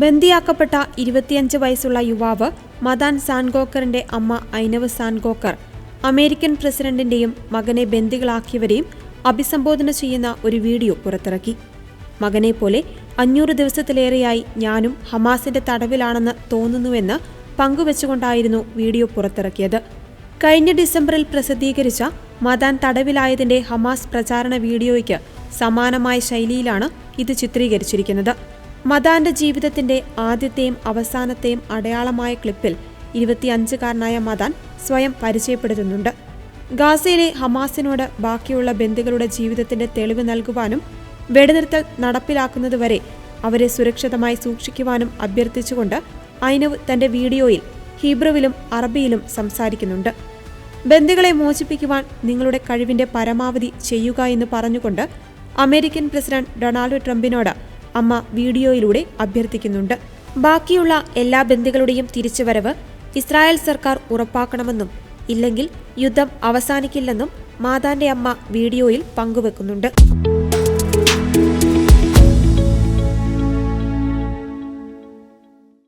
ബന്ദിയാക്കപ്പെട്ട 25 വയസ്സുള്ള യുവാവ് മദാൻ സാൻഗോക്കറിന്റെ അമ്മ ഐനവ് സാൻഗോക്കർ അമേരിക്കൻ പ്രസിഡന്റിന്റെയും മകനെ ബന്ദികളാക്കിയവരെയും അഭിസംബോധന ചെയ്യുന്ന ഒരു വീഡിയോ പുറത്തിറക്കി. മകനെ പോലെ 500 ദിവസത്തിലേറെയായി ഞാനും ഹമാസിന്റെ തടവിലാണെന്ന് തോന്നുന്നുവെന്ന് പങ്കുവച്ചുകൊണ്ടായിരുന്നു വീഡിയോ പുറത്തിറക്കിയത്. കഴിഞ്ഞ ഡിസംബറിൽ പ്രസിദ്ധീകരിച്ച മദാൻ തടവിലായതിന്റെ ഹമാസ് പ്രചാരണ വീഡിയോയ്ക്ക് സമാനമായ ശൈലിയിലാണ് ഇത് ചിത്രീകരിച്ചിരിക്കുന്നത്. മദാന്റെ ജീവിതത്തിന്റെ ആദ്യത്തെയും അവസാനത്തെയും അടയാളമായ ക്ലിപ്പിൽ 25-കാരനായ മദാൻ സ്വയം പരിചയപ്പെടുത്തുന്നുണ്ട്. ഗാസയിലെ ഹമാസിനോട് ബാക്കിയുള്ള ബന്ദികളുടെ ജീവിതത്തിന്റെ തെളിവ് നൽകുവാനും വെടിനിർത്തൽ നടപ്പിലാക്കുന്നതുവരെ അവരെ സുരക്ഷിതമായി സൂക്ഷിക്കുവാനും അഭ്യർത്ഥിച്ചുകൊണ്ട് ഐനവ് തന്റെ വീഡിയോയിൽ ഹീബ്രുവിലും അറബിയിലും സംസാരിക്കുന്നുണ്ട്. ബന്ദികളെ മോചിപ്പിക്കുവാൻ നിങ്ങളുടെ കഴിവിന്റെ പരമാവധി ചെയ്യുക എന്ന് പറഞ്ഞുകൊണ്ട് അമേരിക്കൻ പ്രസിഡന്റ് ഡൊണാൾഡ് ട്രംപിനോട് അമ്മ വീഡിയോയിലൂടെ അഭ്യർത്ഥിക്കുന്നുണ്ട്. ബാക്കിയുള്ള എല്ലാ ബന്ദികളുടെയും തിരിച്ചുവരവ് ഇസ്രായേൽ സർക്കാർ ഉറപ്പാക്കണമെന്നും ഇല്ലെങ്കിൽ യുദ്ധം അവസാനിക്കില്ലെന്നും മാതാന്റെ അമ്മ വീഡിയോയിൽ പങ്കുവെക്കുന്നുണ്ട്.